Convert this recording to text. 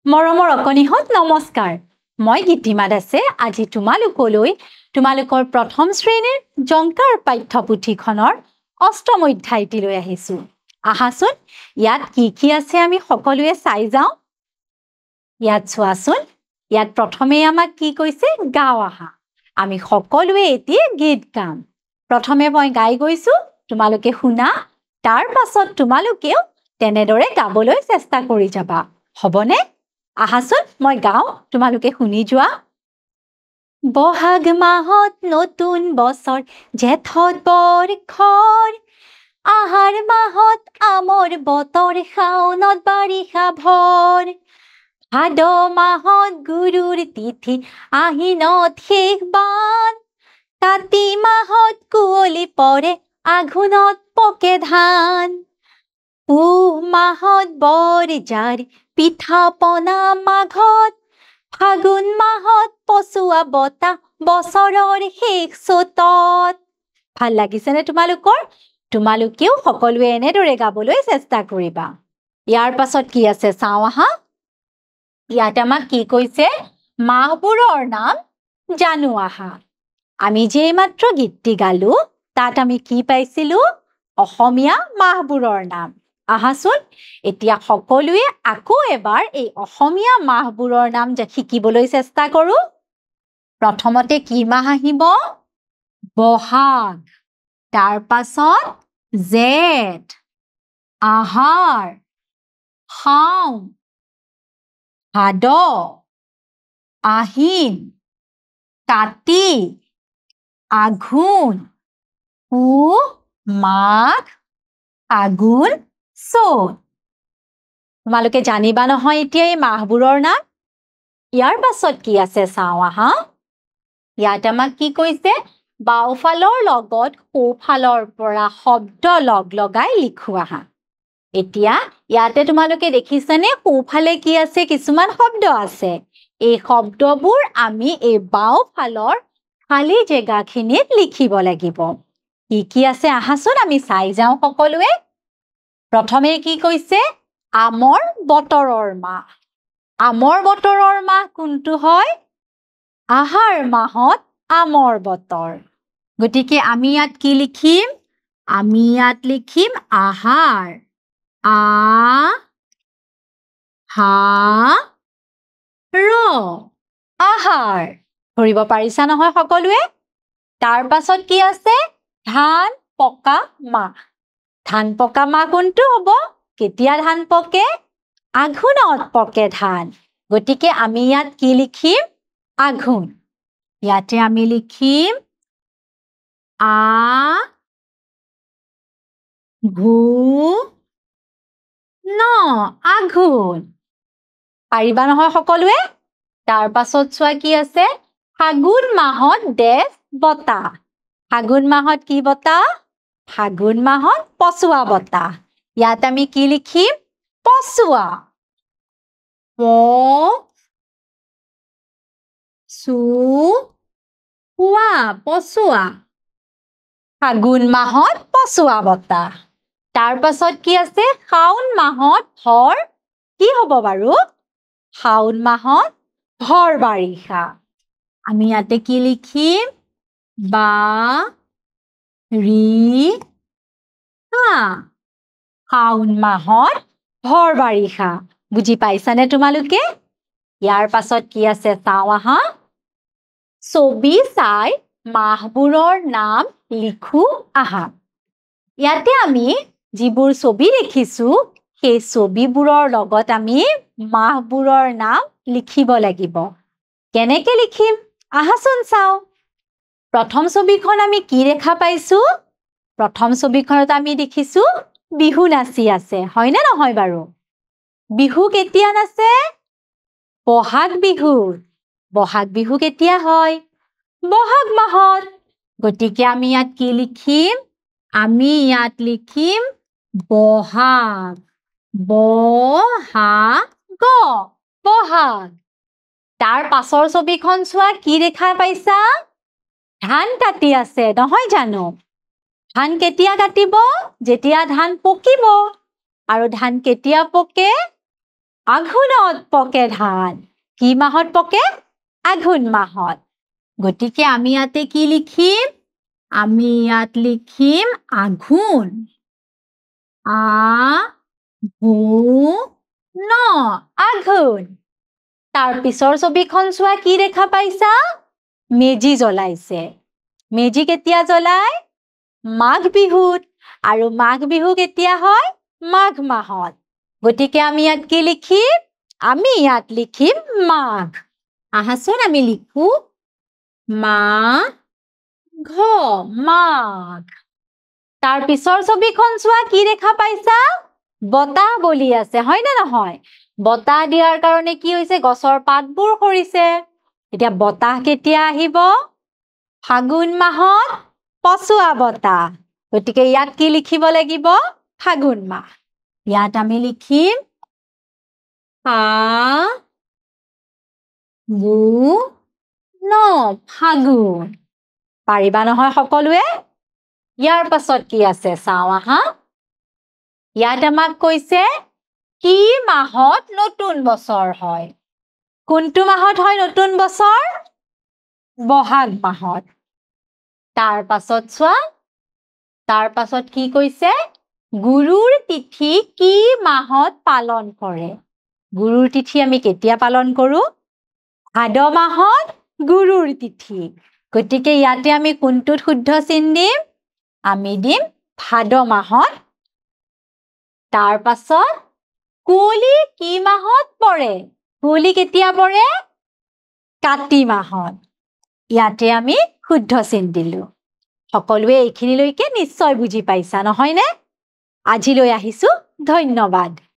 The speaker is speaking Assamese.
মৰমৰ অকণিহঁত নমস্কাৰ মই গীতিমা দাসে আজি তোমালোকৰ প্ৰথম শ্ৰেণীৰ জংকাৰ পাঠ্যপুথিখনৰ অষ্টম অধ্যায়টি লৈ আহিছো আহাচোন ইয়াত কি আছে আমি সকলোৱে চাই যাওঁ ইয়াত চোৱাচোন ইয়াত প্ৰথমে আমাক কি কৈছে গাও আহা আমি সকলোৱে এতিয়া গীত গাম প্ৰথমে মই গাই গৈছো তোমালোকে শুনা তাৰ পাছত তোমালোকেও তেনেদৰে গাবলৈ চেষ্টা কৰি যাবা হ'বনে আহাচোন মই গাও তোমালোকে শুনি যোৱা বহাগ মাহত নতুন বছৰ জেঠত বৰখৰ আহাৰ মাহত আমৰ বতৰ শাওনত বাৰিষা ভৰ ভাদ মাহত গুৰুৰ তিথি আহিনত শেষ বান কাতি মাহত কুঁৱলী পৰে আঘোণত পকে ধান পুহ মাহত বৰজাৰ পিঠা পনা মাঘত ফাগুন মাহত পচুৱা বতা বছৰৰ শেষ চ'তত ভাল লাগিছেনে তোমালোকেও সকলোৱে এনেদৰে গাবলৈ চেষ্টা কৰিবা ইয়াৰ পাছত কি আছে চাওঁ আহা ইয়াত আমাক কি কৈছে মাহবোৰৰ নাম জানো আহা আমি যে মাত্ৰ গীতটি গালো তাত আমি কি পাইছিলো অসমীয়া মাহবোৰৰ নাম আহাচোন এতিয়া সকলোৱে আকৌ এবাৰ এই অসমীয়া মাহবোৰৰ নাম শিকিবলৈ চেষ্টা কৰো প্ৰথমতে কি মাহ আহিব বহাগ তাৰ পাছত জেঠ আহাৰ শাওণ ভাদ আহিন কাতি আঘোণ পুহ মাঘ ফাগুন চ'ত তোমালোকে জানিবা নহয় এতিয়া এই মাহবোৰৰ নাম ইয়াৰ পাছত কি আছে চাওঁ আহা ইয়াত আমাক কি কৈছে বাওঁফালৰ লগত সোঁফালৰ পৰা শব্দ লগাই লিখো আহা এতিয়া ইয়াতে তোমালোকে দেখিছানে সোঁফালে কি আছে কিছুমান শব্দ আছে এই শব্দবোৰ আমি এই বাওঁফালৰ খালী জেগাখিনিত লিখিব লাগিব কি আছে আহাচোন আমি চাই যাওঁ সকলোৱে প্ৰথমে কি কৈছে আমৰ বতৰৰ মাহ কোনটো হয় আহাৰ মাহত আমৰ বতৰ গতিকে আমি ইয়াত কি লিখিম আমি ইয়াত লিখিম আহাৰ আহাৰ ধৰিব পাৰিছা নহয় সকলোৱে তাৰ পাছত কি আছে ধান পকা মাহ কোনটো হ'ব কেতিয়া ধান পকে আঘোণত পকে ধান গতিকে আমি ইয়াত কি লিখিম আঘোণ ইয়াতে আমি লিখিম আঘোণ পাৰিবা নহয় সকলোৱে তাৰ পাছত চোৱা কি আছে ফাগুন মাহত বতাহ ফাগুন মাহত কি বতাহ ফাগুন মাহত পচুৱা বতাহ ইয়াত আমি কি লিখিম পচুৱা পচুৱা ফাগুন মাহত পচুৱা বতাহ তাৰ পাছত কি আছে শাওণ মাহত কি হ'ব বাৰু শাওণ মাহত ভৰ বাৰিষা আমি ইয়াতে কি লিখিম শাওণ মাহত ভৰ বাৰিষা বুজি পাইছানে তোমালোকে ইয়াৰ পাছত কি আছে চাওঁ আহা ছবি চাই মাহবোৰৰ নাম লিখো আহা ইয়াতে আমি যিবোৰ ছবি দেখিছো সেই ছবিবোৰৰ লগত আমি মাহবোৰৰ নাম লিখিব লাগিব কেনেকে লিখিম আহাচোন চাওঁ প্ৰথম ছবিখন আমি কি দেখা পাইছো প্ৰথম ছবিখনত আমি দেখিছো বিহু নাচি আছে হয়নে নহয় বাৰু বিহু কেতিয়া নাচে বহাগ বিহু কেতিয়া হয় বহাগ মাহত গতিকে আমি ইয়াত কি লিখিম আমি ইয়াত লিখিম বহাগ তাৰ পাছৰ ছবিখন চোৱা কি দেখা পাইছা ধান কাটি আছে নহয় জানো ধান কেতিয়া কাটিব যেতিয়া ধান পকিব আৰু ধান কেতিয়া পকে আঘোণত পকে ধান কি মাহত পকে আঘোণ মাহত গতিকে আমি ইয়াতে কি লিখিম আমি ইয়াত লিখিম আঘোণ আঘোণ আঘোণ তাৰ পিছৰ ছবিখন চোৱা কি দেখা পাইছা মেজি জ্বলাইছে মেজি কেতিয়া জ্বলাই মাঘ বিহুত আৰু মাঘ বিহু কেতিয়া হয় মাঘ মাহত গতিকে আমি ইয়াত কি লিখিম আমি ইয়াত লিখিম মাঘ আহাচোন আমি লিখো মাঘ মাঘ তাৰ পিছৰ ছবিখন চোৱা কি দেখা পাইছা বতাহ বলি আছে হয় না নহয় বতাহ দিয়াৰ কাৰণে কি হৈছে গছৰ পাতবোৰ সৰিছে এতিয়া বতাহ কেতিয়া আহিব ফাগুন মাহত পছুৱা বতাহ গতিকে ইয়াত কি লিখিব লাগিব ফাগুন মাহ ইয়াত আমি লিখিম ফাগুন পাৰিবা নহয় সকলোৱে ইয়াৰ পাছত কি আছে চাও আহা ইয়াত আমাক কৈছে কি মাহত নতুন বছৰ হয় কোনটো মাহত হয় নতুন বছৰ বহাগ মাহত তাৰ পাছত চোৱা তাৰ পাছত কি কৈছে গুৰুৰ তিথি কি মাহত পালন কৰে গুৰুৰ তিথি আমি কেতিয়া পালন কৰো ভাদ মাহত গুৰুৰ তিথি গতিকে ইয়াতে আমি কোনটোত শুদ্ধ চিন দিম আমি দিম ভাদ মাহত তাৰ পাছত কুলি কি মাহত পৰে কুলি কেতিয়া পৰে কাতি মাহত ইয়াতে আমি শুদ্ধ চিন দিলো সকলোৱে এইখিনিলৈকে নিশ্চয় বুজি পাইছা নহয়নে আজিলৈ আহিছো ধন্যবাদ